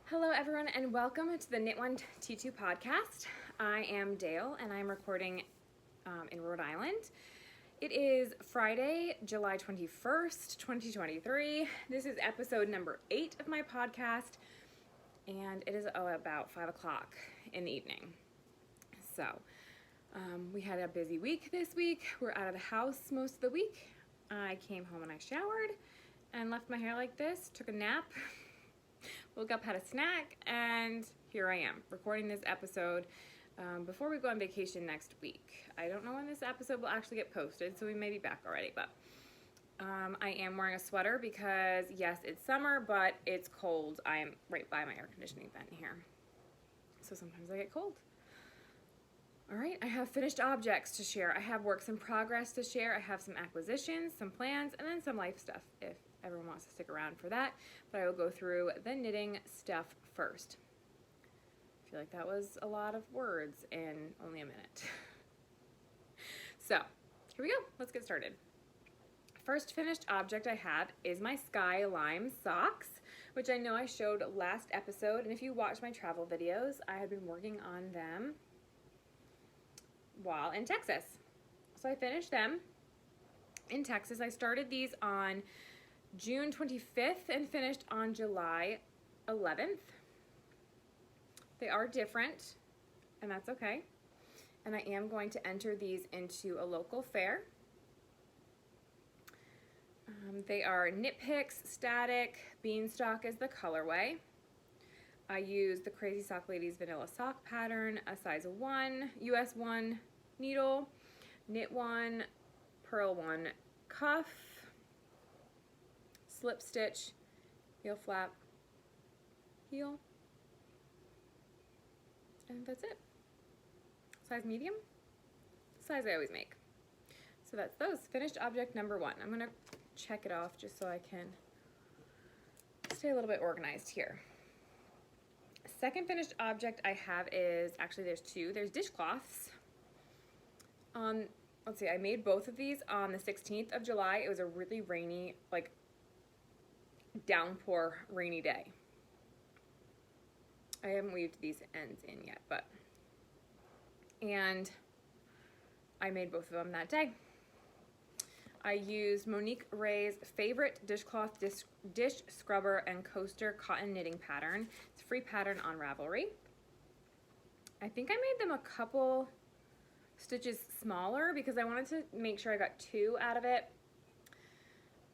Hello everyone and welcome to the Knit1.Tea2 podcast. I am Dale and I'm recording in Rhode Island. It is Friday, July 21st, 2023. This is episode number 8 of my podcast and it is about 5 o'clock in the evening. So we had a busy week this week. We're out of the house most of the week. I came home and I showered and left my hair like this, took a nap. Woke up, had a snack, and here I am, recording this episode before we go on vacation next week. I don't know when this episode will actually get posted, so we may be back already, but I am wearing a sweater because, yes, it's summer, but it's cold. I am right by my air conditioning vent here, so sometimes I get cold. All right, I have finished objects to share. I have works in progress to share. I have some acquisitions, some plans, and then some life stuff if everyone wants to stick around for that, but I will go through the knitting stuff first. I feel like that was a lot of words in only a minute. So, here we go. Let's get started. First finished object I have is my Sky Lime socks, which I know I showed last episode, and if you watch my travel videos, I had been working on them while in Texas. So I finished them in Texas. I started these on June 25th and finished on July 11th. They are different, and that's okay. And I am going to enter these into a local fair. They are Knit Picks, Static, Beanstalk is the colorway. I used the Crazy Sock Ladies Vanilla Sock pattern, a size 1, US 1 needle, Knit 1, Purl 1 cuff, slip stitch, heel flap, heel, and that's it. Size medium, size I always make. So that's those. Finished object number 1. I'm gonna check it off just so I can stay a little bit organized here. Second finished object I have is, actually there's 2. There's dishcloths. Let's see, I made both of these on the 16th of July. It was a really rainy, like downpour rainy day. I haven't weaved these ends in yet, and I made both of them that day. I used Monique Ray's favorite dishcloth dish scrubber and coaster cotton knitting pattern. It's a free pattern on Ravelry. I think I made them a couple stitches smaller because I wanted to make sure I got 2 out of it,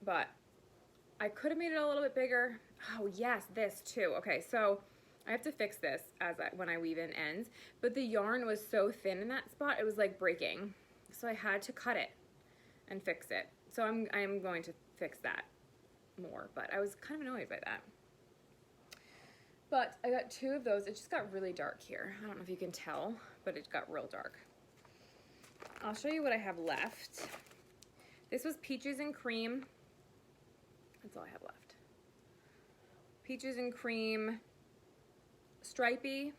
but I could have made it a little bit bigger. Oh yes, this too. Okay, so I have to fix this when I weave in ends, but the yarn was so thin in that spot, it was like breaking. So I had to cut it and fix it. So I'm going to fix that more, but I was kind of annoyed by that. But I got 2 of those. It just got really dark here. I don't know if you can tell, but it got real dark. I'll show you what I have left. This was Peaches and Cream. That's all I have left. Peaches and Cream, stripy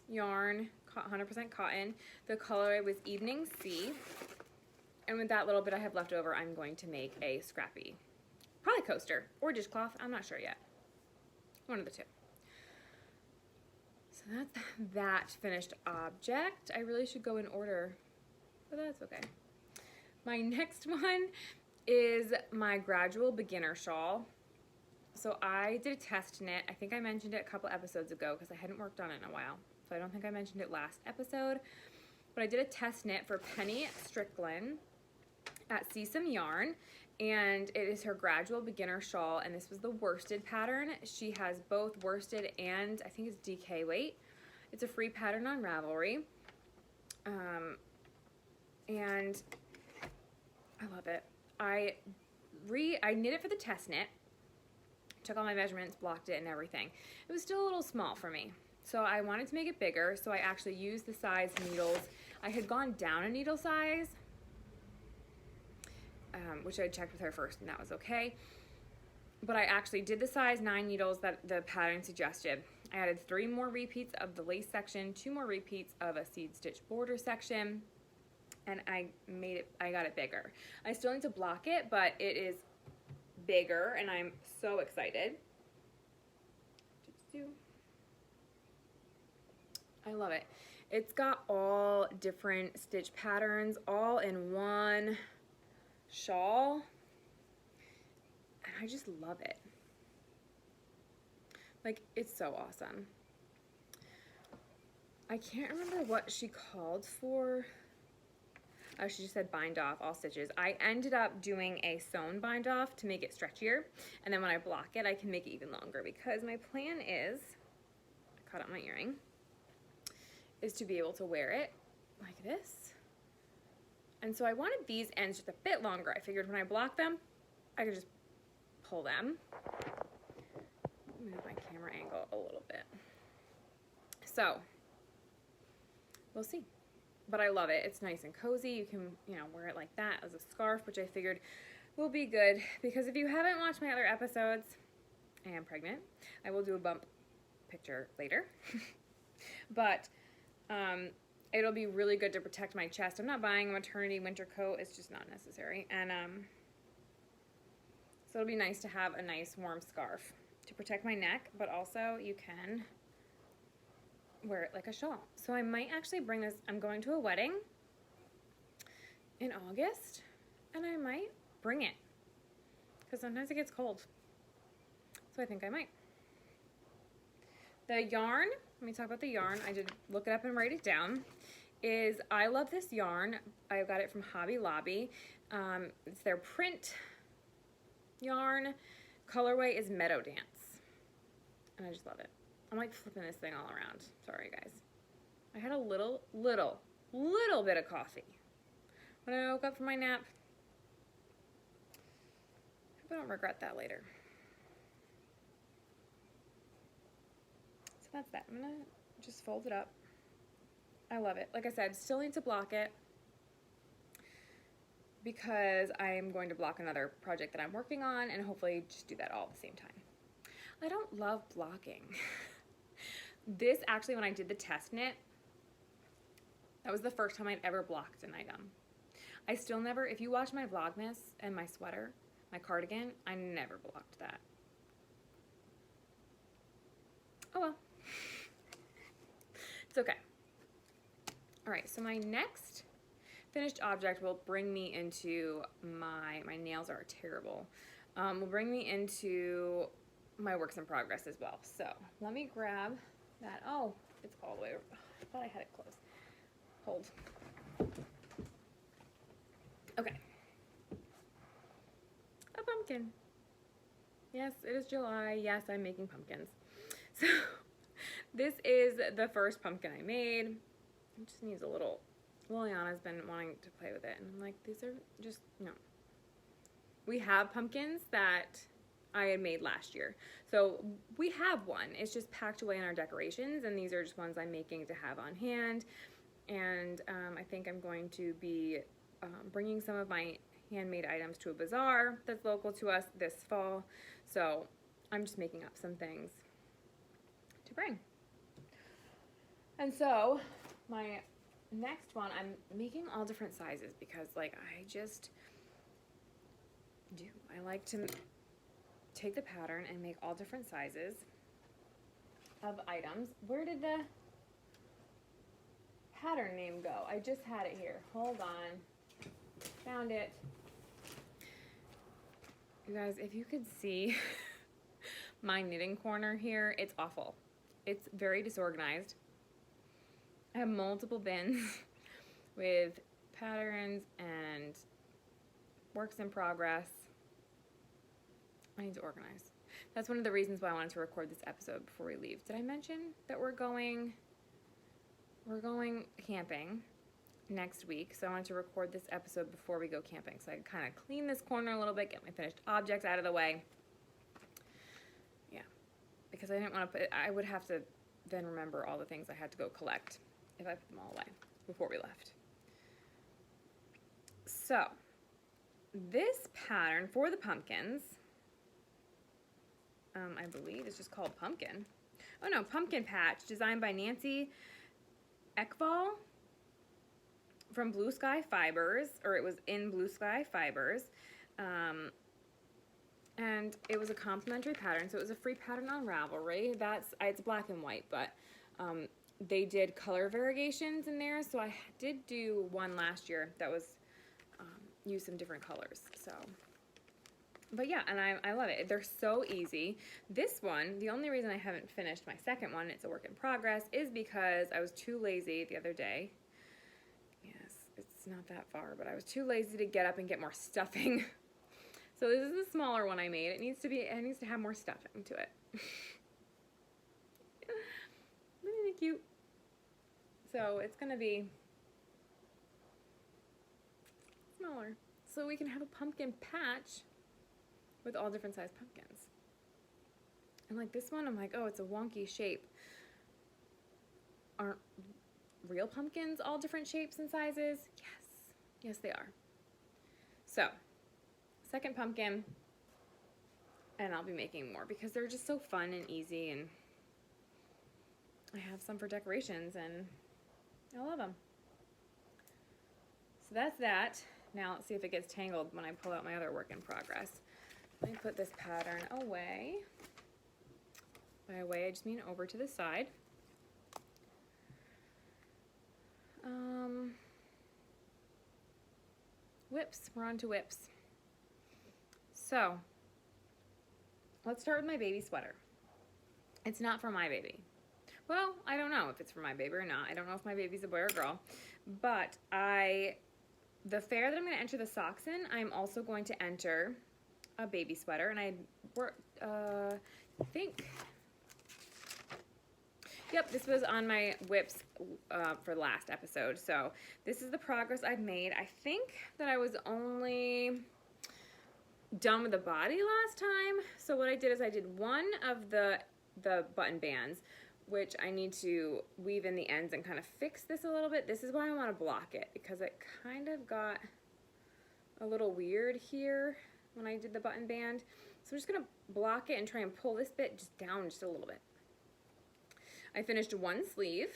yarn, 100% cotton. The color was Evening Sea. And with that little bit I have left over, I'm going to make a scrappy, probably coaster or dishcloth. I'm not sure yet. One of the 2. So that's that finished object. I really should go in order, but that's okay. My next one is my Gradual beginner shawl. So I did a test knit. I think I mentioned it a couple episodes ago because I hadn't worked on it in a while. So I don't think I mentioned it last episode. But I did a test knit for Penny Stricklin at See Some Yarn. And it is her Gradual beginner shawl. And this was the worsted pattern. She has both worsted and I think it's DK weight. It's a free pattern on Ravelry. And I love it. I knit it for the test knit, took all my measurements, blocked it and everything. It was still a little small for me. So I wanted to make it bigger, so I actually used the size needles. I had gone down a needle size, which I checked with her first and that was okay. But I actually did the size 9 needles that the pattern suggested. I added 3 more repeats of the lace section, 2 more repeats of a seed stitch border section, and I got it bigger. I still need to block it, but it is bigger and I'm so excited. I love it. It's got all different stitch patterns all in one shawl, and I just love it. Like, it's so awesome. I can't remember what she called for. Oh, she just said bind off all stitches. I ended up doing a sewn bind off to make it stretchier, and then when I block it, I can make it even longer, because my plan is, I cut out my earring, is to be able to wear it like this. And so I wanted these ends just a bit longer. I figured when I block them, I could just pull them. Move my camera angle a little bit. So, we'll see. But I love it. It's nice and cozy. You can, you know, wear it like that as a scarf, which I figured will be good, because if you haven't watched my other episodes, I am pregnant. I will do a bump picture later. But it'll be really good to protect my chest. I'm not buying a maternity winter coat. It's just not necessary. And so it'll be nice to have a nice warm scarf to protect my neck, but also you can wear it like a shawl. So I might actually bring this. I'm going to a wedding in August, and I might bring it, because sometimes it gets cold. So I think I might. The yarn, let me talk about the yarn. I did look it up and write it down. I love this yarn. I got it from Hobby Lobby. It's their print yarn. Colorway is Meadow Dance. And I just love it. I'm like flipping this thing all around. Sorry, guys. I had a little bit of coffee when I woke up from my nap. I hope I don't regret that later. So that's that. I'm gonna just fold it up. I love it. Like I said, still need to block it, because I am going to block another project that I'm working on, and hopefully just do that all at the same time. I don't love blocking. This actually, when I did the test knit, that was the first time I'd ever blocked an item. I still never, if you watch my Vlogmas and my sweater, my cardigan, I never blocked that. Oh well. It's okay. All right, so my next finished object will bring me into my nails are terrible. Will bring me into my works in progress as well. So let me grab that. Oh, it's all the way over. I thought I had it closed. Hold. Okay. A pumpkin. Yes, it is July. Yes, I'm making pumpkins. So this is the first pumpkin I made. It just needs a little. Liliana's been wanting to play with it, and I'm like, these are just, no. We have pumpkins that I had made last year. So we have one. It's just packed away in our decorations, and these are just ones I'm making to have on hand. And I think I'm going to be bringing some of my handmade items to a bazaar that's local to us this fall. So I'm just making up some things to bring. And so my next one, I'm making all different sizes, because like I just do. I like to take the pattern and make all different sizes of items. Where did the pattern name go? I just had it here. Hold on. Found it. You guys, if you could see my knitting corner here, it's awful. It's very disorganized. I have multiple bins with patterns and works in progress. I need to organize. That's one of the reasons why I wanted to record this episode before we leave. Did I mention that we're going camping next week? So I wanted to record this episode before we go camping, so I could kind of clean this corner a little bit, get my finished objects out of the way. Yeah, because I didn't want to I would have to then remember all the things I had to go collect if I put them all away before we left. So this pattern for the pumpkins, I believe it's just called Pumpkin. Oh no, Pumpkin Patch, designed by Nancy Ekvall from Blue Sky Fibers, or it was in Blue Sky Fibers. And it was a complimentary pattern, so it was a free pattern on Ravelry. It's black and white, but they did color variations in there, so I did do one last year that was use some different colors. So, but yeah, and I love it. They're so easy. This one, the only reason I haven't finished my second one, it's a work in progress, is because I was too lazy the other day. Yes, it's not that far, but I was too lazy to get up and get more stuffing. So this is the smaller one I made. It needs to have more stuffing to it. Isn't it cute? So it's gonna be smaller, so we can have a pumpkin patch with all different sized pumpkins. And like this one, I'm like, oh, it's a wonky shape. Aren't real pumpkins all different shapes and sizes? Yes, yes they are. So, second pumpkin, and I'll be making more because they're just so fun and easy, and I have some for decorations, and I love them. So that's that. Now let's see if it gets tangled when I pull out my other work in progress. Let me put this pattern away. By away, I just mean over to the side. Whips, we're on to whips. So, let's start with my baby sweater. It's not for my baby. Well, I don't know if it's for my baby or not. I don't know if my baby's a boy or girl. But the fair that I'm going to enter the socks in, I'm also going to enter a baby sweater. And I think, yep, this was on my whips for last episode. So this is the progress I've made. I think that I was only done with the body last time. So what I did is I did one of the button bands, which I need to weave in the ends and kind of fix this a little bit. This is why I want to block it, because it kind of got a little weird here when I did the button band. So I'm just going to block it and try and pull this bit just down just a little bit. I finished one sleeve.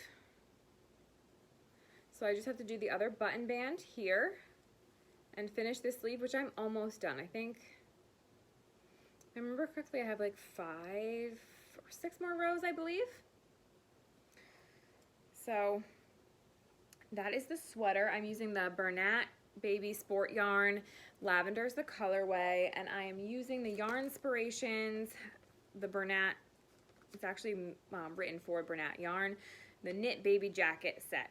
So I just have to do the other button band here and finish this sleeve, which I'm almost done. I think, if I remember correctly, I have like 5 or 6 more rows, I believe. So that is the sweater. I'm using the Bernat Baby Sport Yarn. Lavender is the colorway, and I am using the Yarnspirations, the Bernat. It's actually written for Bernat yarn. The Knit Baby Jacket Set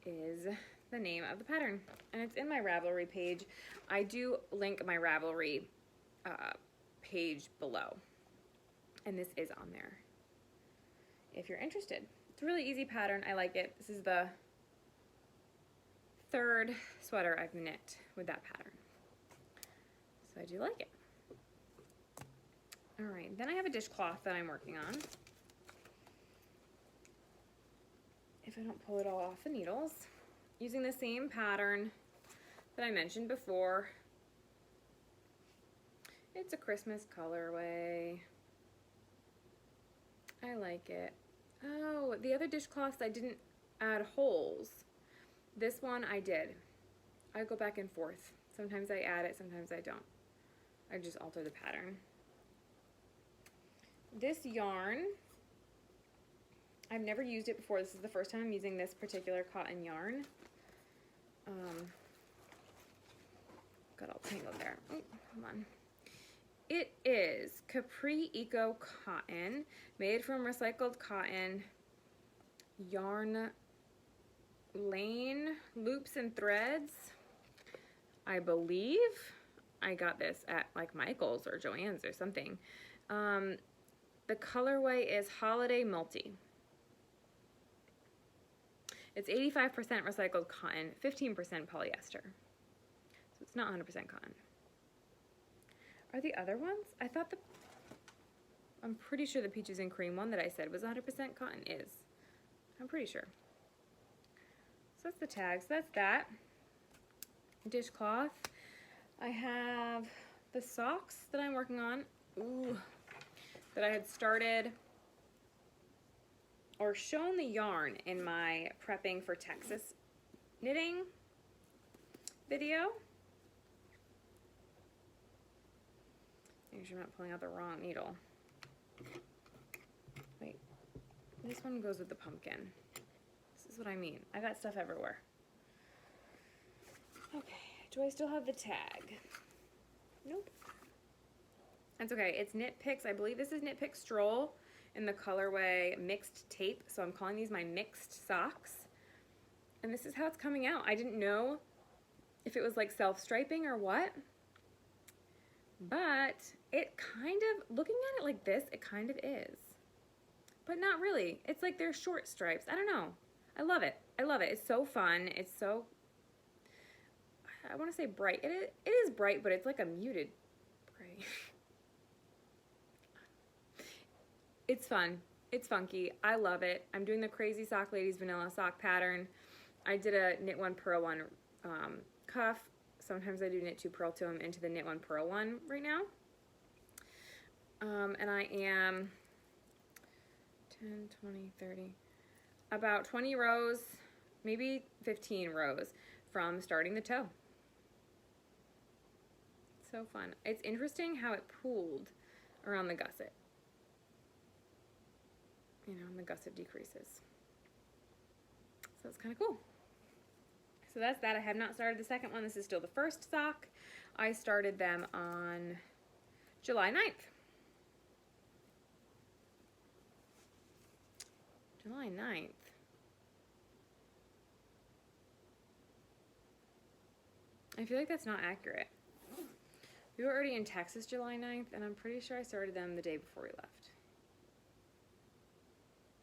is the name of the pattern, and it's in my Ravelry page. I do link my Ravelry page below, and this is on there if you're interested. It's a really easy pattern. I like it. This is the 3rd sweater I've knit with that pattern, so I do like it. All right, then I have a dishcloth that I'm working on. If I don't pull it all off the needles, using the same pattern that I mentioned before. It's a Christmas colorway. I like it. Oh, the other dishcloths I didn't add holes. This one I did. I go back and forth. Sometimes I add it, sometimes I don't. I just alter the pattern. This yarn, I've never used it before. This is the first time I'm using this particular cotton yarn. Got all tangled there. Oh, come on. It is Capri Eco Cotton, made from recycled cotton, yarn lane loops and threads. I believe I got this at like Michael's or Joann's or something. The colorway is Holiday Multi. It's 85% recycled cotton, 15% polyester. So it's not 100% cotton. Are the other ones? I thought I'm pretty sure the peaches and cream one that I said was 100% cotton is. I'm pretty sure. So that's the tags. That's that. Dishcloth. I have the socks that I'm working on. Ooh. That I had started or shown the yarn in my prepping for Texas knitting video. Make sure I'm not pulling out the wrong needle. Wait, This one goes with the pumpkin. This is what I mean. I got stuff everywhere. Okay, do I still have the tag? Nope. That's okay. It's Knit Picks. I believe this is Knit Picks Stroll in the colorway Mixed Tape. So I'm calling these my mixed socks. And this is how it's coming out. I didn't know if it was like self-striping or what. But it kind of, looking at it like this, it kind of is. But not really. It's like they're short stripes. I don't know. I love it. I love it. It's so fun. It's so, I want to say bright. It is bright, but it's like a muted bright. It's fun. It's funky. I love it. I'm doing the Crazy Sock Ladies vanilla sock pattern. I did a Knit 1 Purl 1 cuff. Sometimes I do Knit 2 Purl 2. I'm into the Knit 1 Purl 1 right now. And I am 10, 20, 30, about 20 rows, maybe 15 rows from starting the toe. So fun. It's interesting how it pooled around the gusset. You know, and the gusset decreases. So it's kind of cool. So that's that. I have not started the second one. This is still the first sock. I started them on July 9th. July 9th. I feel like that's not accurate. We were already in Texas July 9th, and I'm pretty sure I started them the day before we left.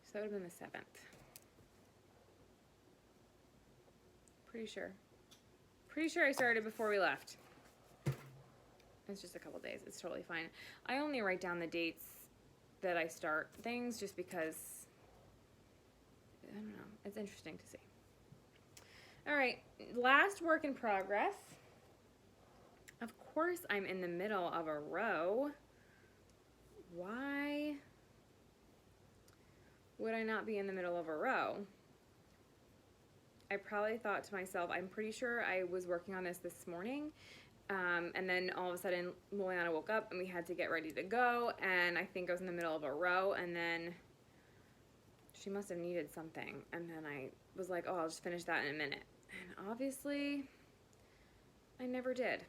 So that would have been the 7th. Pretty sure. Pretty sure I started before we left. It's just a couple days. It's totally fine. I only write down the dates that I start things just because, I don't know, it's interesting to see. All right, last work in progress. Of course, I'm in the middle of a row. Why would I not be in the middle of a row? I probably thought to myself, I'm pretty sure I was working on this morning, and then all of a sudden Liliana woke up and we had to get ready to go, and I think I was in the middle of a row, and then she must have needed something, and then I was like, oh, I'll just finish that in a minute. And obviously, I never did.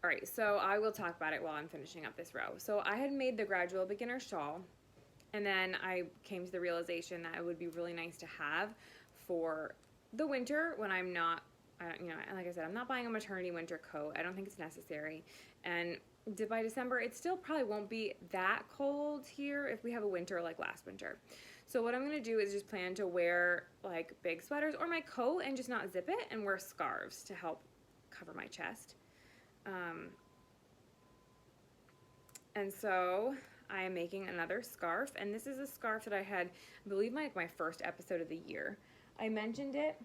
All right, so I will talk about it while I'm finishing up this row. So I had made the Gradual beginner shawl, and then I came to the realization that it would be really nice to have for the winter when I'm not, you know, like I said, I'm not buying a maternity winter coat. I don't think it's necessary. And by December, it still probably won't be that cold here if we have a winter like last winter. So what I'm going to do is just plan to wear like big sweaters or my coat and just not zip it, and wear scarves to help cover my chest. And so I am making another scarf, and this is a scarf that I had, I believe, my first episode of the year. I mentioned it.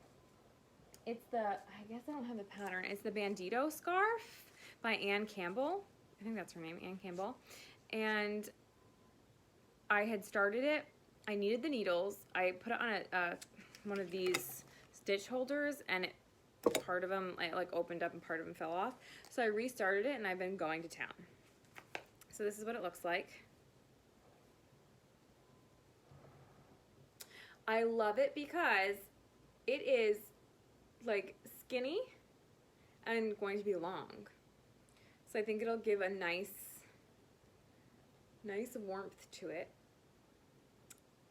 It's the, I guess I don't have the pattern. It's the Bandito scarf by Ann Campbell. I think that's her name, Ann Campbell. And I had started it. I needed the needles. I put it on one of these stitch holders, and part of them like opened up and part of them fell off. So I restarted it, and I've been going to town. So this is what it looks like. I love it because it is like skinny and going to be long. So I think it'll give a nice warmth to it.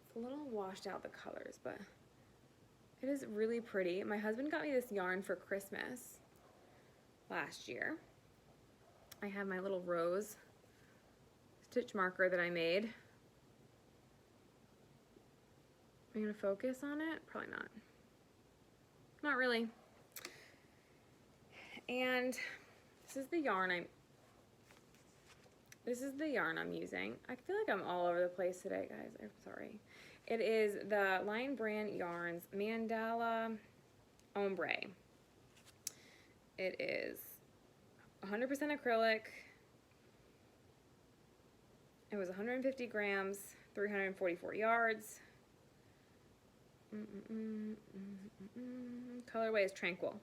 It's a little washed out, the colors, but it is really pretty. My husband got me this yarn for Christmas last year. I have my little rose stitch marker that I made. Am I gonna focus on it? Probably not. Not really. And this is the yarn I'm using. I feel like I'm all over the place today, guys. I'm sorry. It is the Lion Brand Yarns Mandala Ombre. It is 100% acrylic. It was 150 grams, 344 yards. Colorway is Tranquil.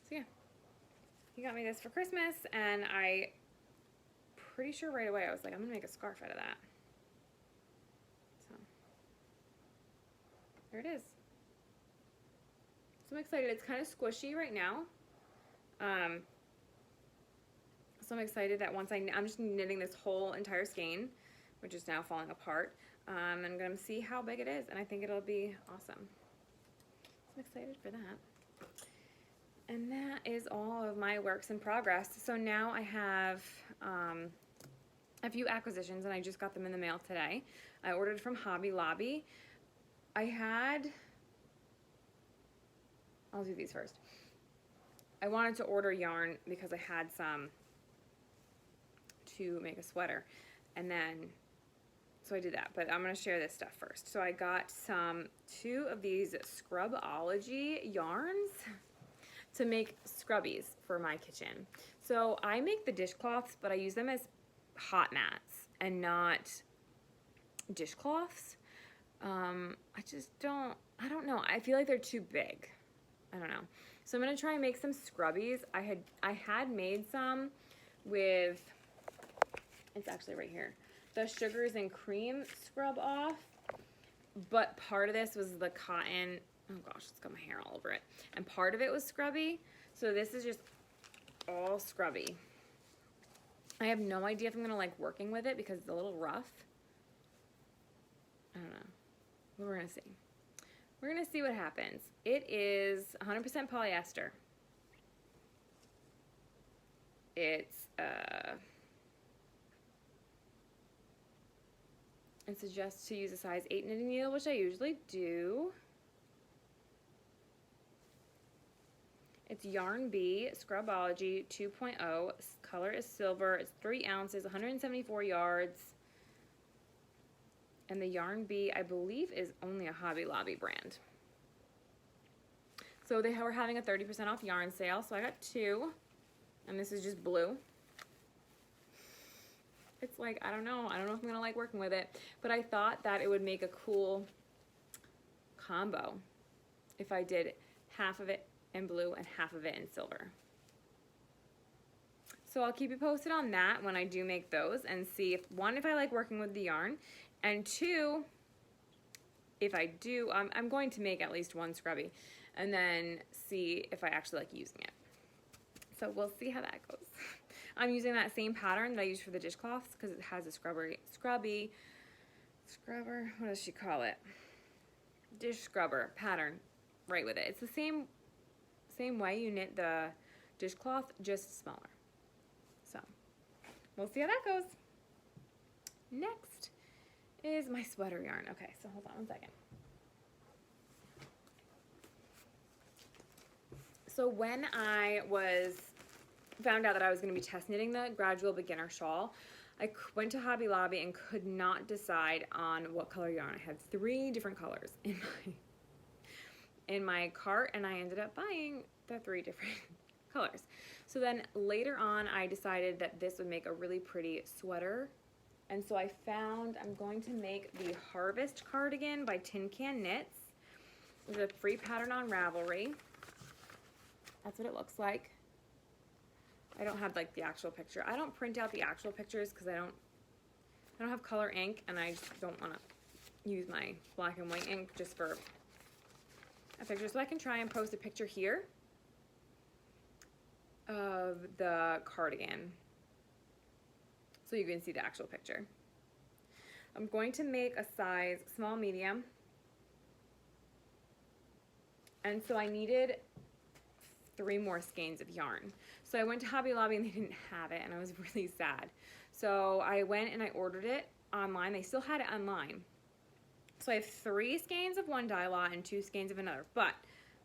So yeah, he got me this for Christmas, and I pretty sure right away I was like, I'm gonna make a scarf out of that. So there it is. So I'm excited. It's kind of squishy right now. So I'm excited that once I'm just knitting this whole entire skein, which is now falling apart. I'm going to see how big it is, and I think it'll be awesome. So I'm excited for that. And that is all of my works in progress. So now I have a few acquisitions, and I just got them in the mail today. I ordered from Hobby Lobby. I'll do these first. I wanted to order yarn because I had some to make a sweater, and then so I did that, but I'm going to share this stuff first. So I got two of these Scrubology yarns to make scrubbies for my kitchen. So I make the dishcloths, but I use them as hot mats and not dishcloths. I don't know. I feel like they're too big. I don't know. So I'm going to try and make some scrubbies. I had made some with, it's actually right here, the Sugars and Cream Scrub Off, but part of this was the cotton. Oh gosh, it's got my hair all over it. And part of it was scrubby, so this is just all scrubby. I have no idea if I'm gonna like working with it because it's a little rough. I don't know, but we're gonna see. We're gonna see what happens. It is 100% polyester. It's it suggests to use a size 8 knitting needle, which I usually do. It's Yarn B Scrubology 2.0. Color is silver. It's 3 ounces, 174 yards. And the Yarn B, I believe, is only a Hobby Lobby brand. So they were having a 30% off yarn sale, so I got 2. And this is just blue. It's like, I don't know if I'm gonna like working with it, but I thought that it would make a cool combo if I did half of it in blue and half of it in silver. So I'll keep you posted on that when I do make those and see if, one, if I like working with the yarn, and 2, if I do, I'm going to make at least one scrubby and then see if I actually like using it. So we'll see how that goes. I'm using that same pattern that I use for the dishcloths because it has a scrubber, what does she call it? Dish scrubber pattern right with it. It's the same way you knit the dishcloth, just smaller. So we'll see how that goes. Next is my sweater yarn. Okay, so hold on one second. So when I found out that I was going to be test knitting the Gradual Beginner Shawl, I went to Hobby Lobby and could not decide on what color yarn. I had 3 different colors in my cart, and I ended up buying the 3 different colors. So then later on, I decided that this would make a really pretty sweater, and so I found I'm going to make the Harvest Cardigan by TonCanKnits. It's a free pattern on Ravelry. That's what it looks like. I don't have like the actual picture. I don't print out the actual pictures because I don't have color ink, and I just don't want to use my black and white ink just for a picture. So I can try and post a picture here of the cardigan so you can see the actual picture. I'm going to make a size small medium, and so I needed 3 more skeins of yarn. So I went to Hobby Lobby and they didn't have it, and I was really sad. So I went and I ordered it online. They still had it online. So I have 3 skeins of one dye lot and 2 skeins of another. But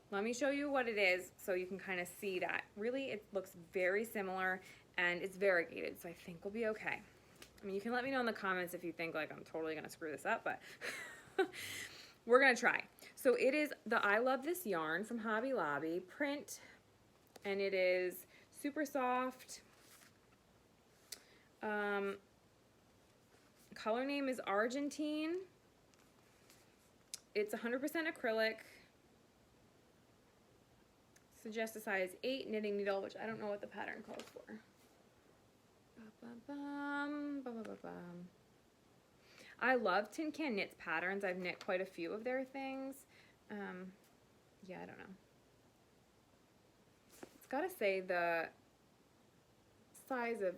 let me show you what it is so you can kind of see that. Really, it looks very similar and it's variegated, so I think we'll be okay. I mean, you can let me know in the comments if you think like I'm totally gonna screw this up, but we're gonna try. So it is the I Love This Yarn from Hobby Lobby print, and it is super soft. Color name is Argentine. It's 100% acrylic. Suggest a size 8 knitting needle, which I don't know what the pattern calls for. Ba-ba-bum, ba-ba-ba-bum. I love TonCanKnits patterns. I've knit quite a few of their things. Yeah, I don't know. It's got to say the size of,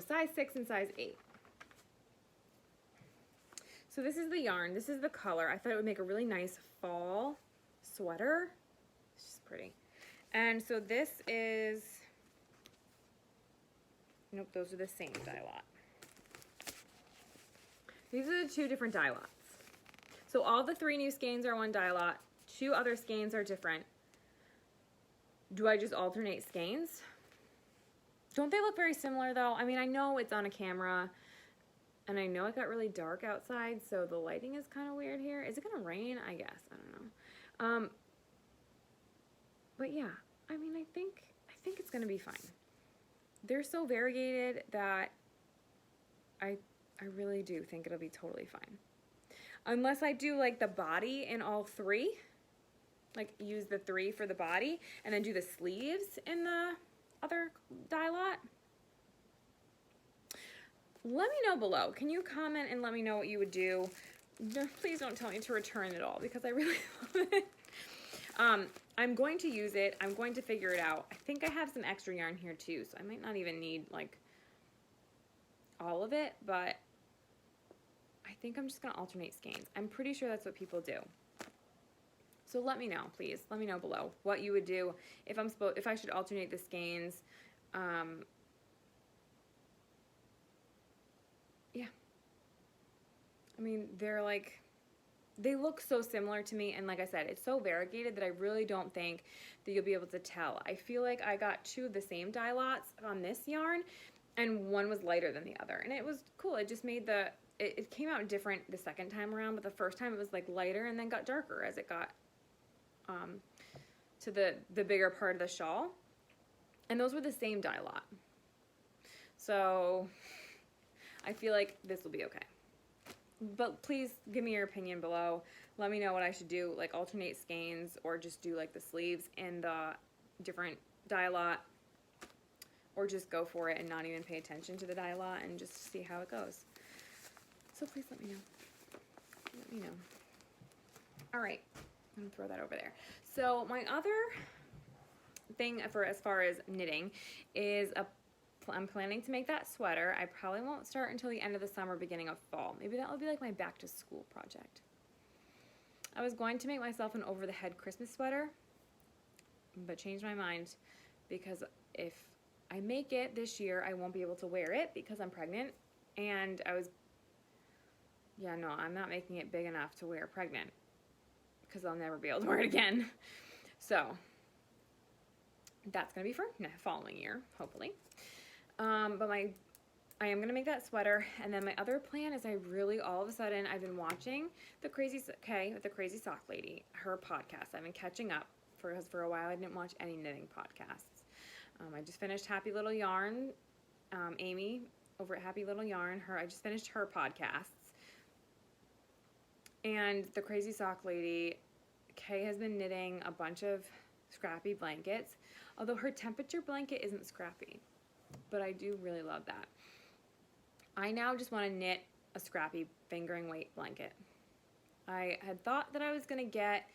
size 6 and size 8. So this is the yarn. This is the color. I thought it would make a really nice fall sweater. It's just pretty. And so this is, nope, those are the same dye lot. These are the 2 different dye lots. So all the 3 new skeins are one dye lot. 2 other skeins are different. Do I just alternate skeins? Don't they look very similar though? I mean, I know it's on a camera and I know it got really dark outside, so the lighting is kind of weird here. Is it gonna rain? I guess, I don't know. But yeah, I mean, I think it's gonna be fine. They're so variegated that I really do think it'll be totally fine. Unless I do like the body in all 3, like use the 3 for the body and then do the sleeves in the other dye lot. Let me know below. Can you comment and let me know what you would do? Please don't tell me to return it all because I really love it. I'm going to use it. I'm going to figure it out. I think I have some extra yarn here too, so I might not even need like all of it, but I think I'm just gonna alternate skeins. I'm pretty sure that's what people do. So let me know, please. Let me know below what you would do if I should alternate the skeins. Yeah. I mean, they look so similar to me, and like I said, it's so variegated that I really don't think that you'll be able to tell. I feel like I got 2 of the same dye lots on this yarn, and one was lighter than the other, and it was cool. It just made it came out different the second time around, but the first time it was like lighter and then got darker as it got to the bigger part of the shawl, and those were the same dye lot. So I feel like this will be okay. But please give me your opinion below. Let me know what I should do, like alternate skeins or just do like the sleeves in the different dye lot, or just go for it and not even pay attention to the dye lot and just see how it goes. So please let me know. Let me know. All right, I'm gonna throw that over there. So my other thing for as far as knitting is I'm planning to make that sweater. I probably won't start until the end of the summer, beginning of fall. Maybe that will be like my back to school project. I was going to make myself an over the head Christmas sweater, but changed my mind because if I make it this year, I won't be able to wear it because I'm pregnant. And I'm not making it big enough to wear pregnant because I'll never be able to wear it again. So that's going to be for the following year, hopefully. But I am going to make that sweater. And then my other plan is all of a sudden, I've been watching the Crazy Sock Lady, her podcast. I've been catching up because for a while I didn't watch any knitting podcasts. I just finished Happy Little Yarn, Amy over at Happy Little Yarn. I just finished her podcasts. And the Crazy Sock Lady, Kay has been knitting a bunch of scrappy blankets, although her temperature blanket isn't scrappy. But I do really love that. I now just want to knit a scrappy fingering weight blanket. I had thought that I was going to get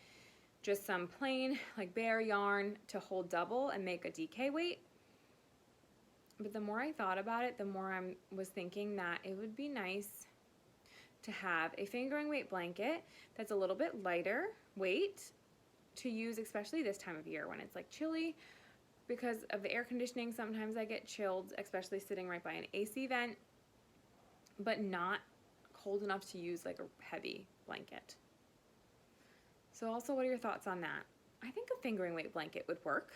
just some plain like bare yarn to hold double and make a DK weight. But the more I thought about it, the more I was thinking that it would be nice to have a fingering weight blanket that's a little bit lighter weight to use, especially this time of year when it's like chilly. Because of the air conditioning, sometimes I get chilled, especially sitting right by an AC vent, but not cold enough to use like a heavy blanket. So also, what are your thoughts on that? I think a fingering weight blanket would work.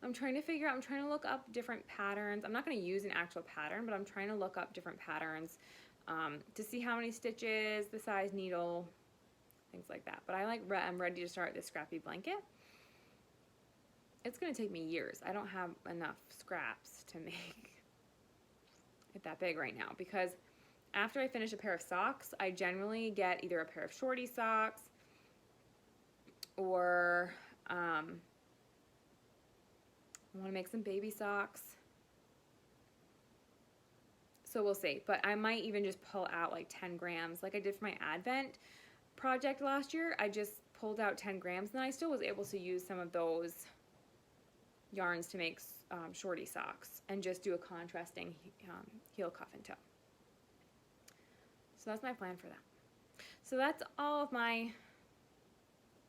I'm trying to look up different patterns. I'm not going to use an actual pattern, but I'm trying to look up different patterns to see how many stitches, the size needle, things like that. But I'm ready to start this scrappy blanket. It's going to take me years. I don't have enough scraps to make it that big right now because after I finish a pair of socks, I generally get either a pair of shorty socks or I want to make some baby socks. So we'll see. But I might even just pull out like 10 grams like I did for my Advent project last year. I just pulled out 10 grams and I still was able to use some of those yarns to make shorty socks and just do a contrasting heel, cuff, and toe. So that's my plan for that. So that's all of my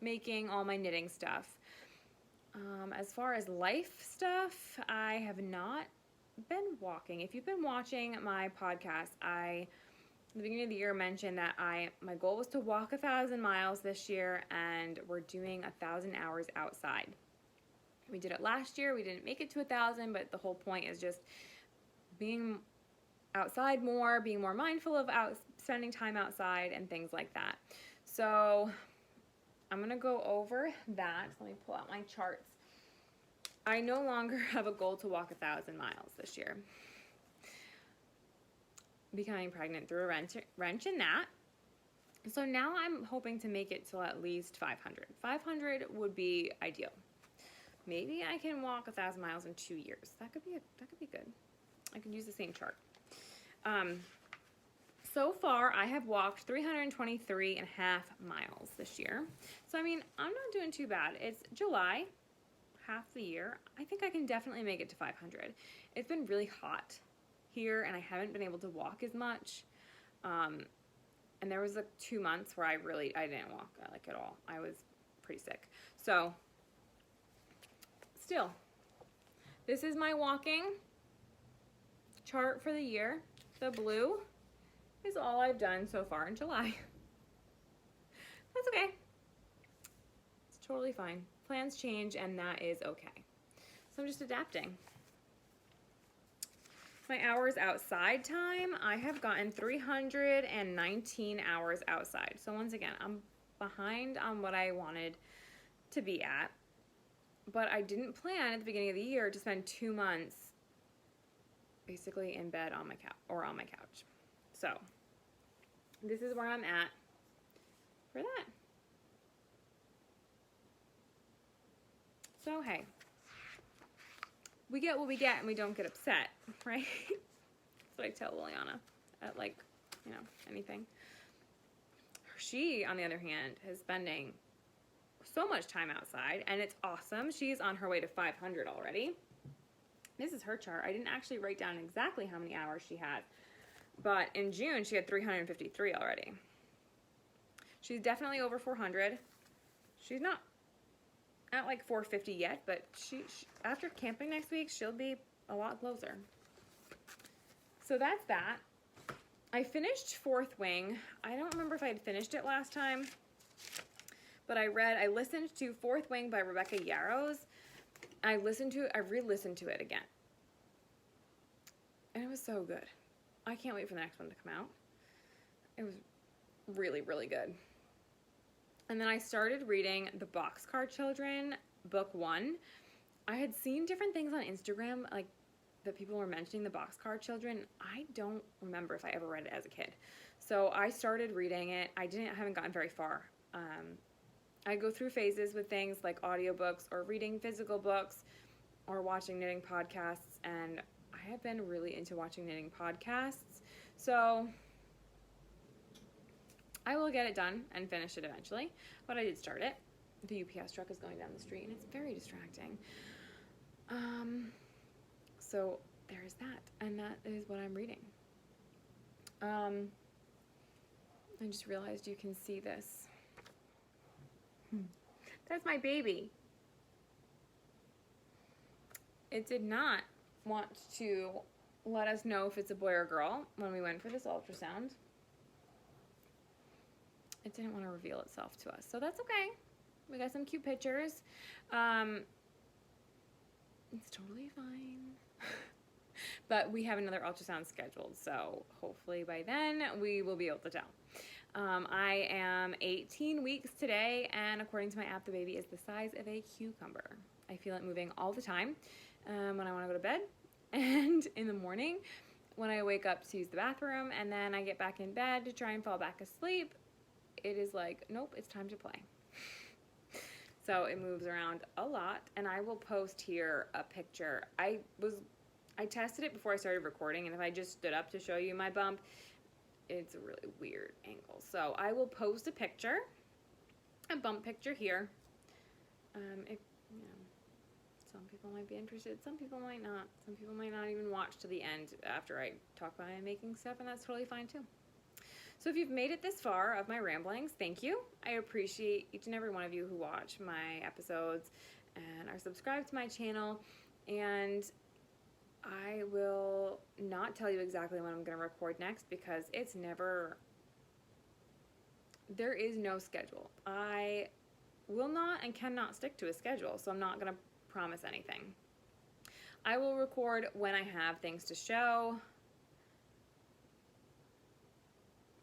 making, all my knitting stuff. As far as life stuff, I have not been walking. If you've been watching my podcast, at the beginning of the year mentioned that my goal was to walk 1,000 miles this year, and we're doing 1,000 hours outside. We did it last year. We didn't make it to 1,000, but the whole point is just being outside more, being more mindful of spending time outside and things like that. So I'm gonna go over that. Let me pull out my charts. I no longer have a goal to walk 1,000 miles this year. Becoming pregnant threw a wrench in that. So now I'm hoping to make it till at least 500. 500 would be ideal. Maybe I can walk 1,000 miles in 2 years. That could be good. I could use the same chart. So far, I have walked 323.5 miles this year. So, I mean, I'm not doing too bad. It's July, half the year. I think I can definitely make it to 500. It's been really hot here, and I haven't been able to walk as much. And there was 2 months where I didn't walk like at all. I was pretty sick. So, still, this is my walking chart for the year. The blue is all I've done so far in July. That's okay. It's totally fine. Plans change, and that is okay. So I'm just adapting. My hours outside time, I have gotten 319 hours outside. So once again, I'm behind on what I wanted to be at, but I didn't plan at the beginning of the year to spend 2 months basically in bed on my couch. So this is where I'm at for that. So hey, we get what we get and we don't get upset, right? That's what I tell Liliana at anything. She, on the other hand, is spending so much time outside, and it's awesome. She's on her way to 500 already. This is her chart. I didn't actually write down exactly how many hours she had, but in June she had 353 already. She's definitely over 400. She's not at like 450 yet, but she after camping next week, she'll be a lot closer. So that's that. I finished Fourth Wing. I don't remember if I had finished it last time, but I listened to Fourth Wing by Rebecca Yarros. I re-listened to it again. And it was so good. I can't wait for the next one to come out. It was really, really good. And then I started reading The Boxcar Children, book 1. I had seen different things on Instagram, like that people were mentioning The Boxcar Children. I don't remember if I ever read it as a kid. So I started reading it. I haven't gotten very far. I go through phases with things like audiobooks or reading physical books or watching knitting podcasts, and I have been really into watching knitting podcasts. So I will get it done and finish it eventually, but I did start it. The UPS truck is going down the street, and it's very distracting. So there's that, and that is what I'm reading. I just realized you can see this. That's my baby. It did not want to let us know if it's a boy or girl when we went for this ultrasound. It didn't want to reveal itself to us, so that's okay. We got some cute pictures. It's totally fine. But we have another ultrasound scheduled, so hopefully by then we will be able to tell. I am 18 weeks today, and according to my app, the baby is the size of a cucumber. I feel it moving all the time when I want to go to bed, and in the morning when I wake up to use the bathroom, and then I get back in bed to try and fall back asleep. It is like, nope, it's time to play. So it moves around a lot, and I will post here a picture. I tested it before I started recording, and if I just stood up to show you my bump, it's a really weird angle. So I will post a picture, a bump picture here. If, you know, some people might be interested, some people might not. Some people might not even watch to the end after I talk about my making stuff, and that's totally fine too. So if you've made it this far of my ramblings, thank you. I appreciate each and every one of you who watch my episodes and are subscribed to my channel. And I will not tell you exactly when I'm going to record next because there is no schedule. I will not and cannot stick to a schedule, so I'm not going to promise anything. I will record when I have things to show.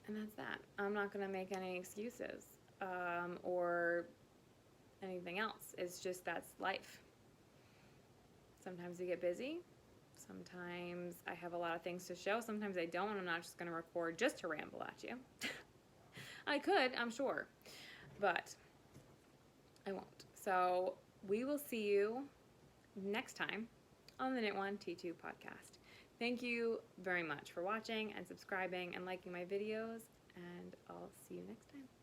And that's that. I'm not going to make any excuses or anything else. It's just that's life. Sometimes you get busy. Sometimes I have a lot of things to show. Sometimes I don't, and I'm not just going to record just to ramble at you. I could, I'm sure, but I won't. So we will see you next time on the Knit1.Tea2 podcast. Thank you very much for watching and subscribing and liking my videos, and I'll see you next time.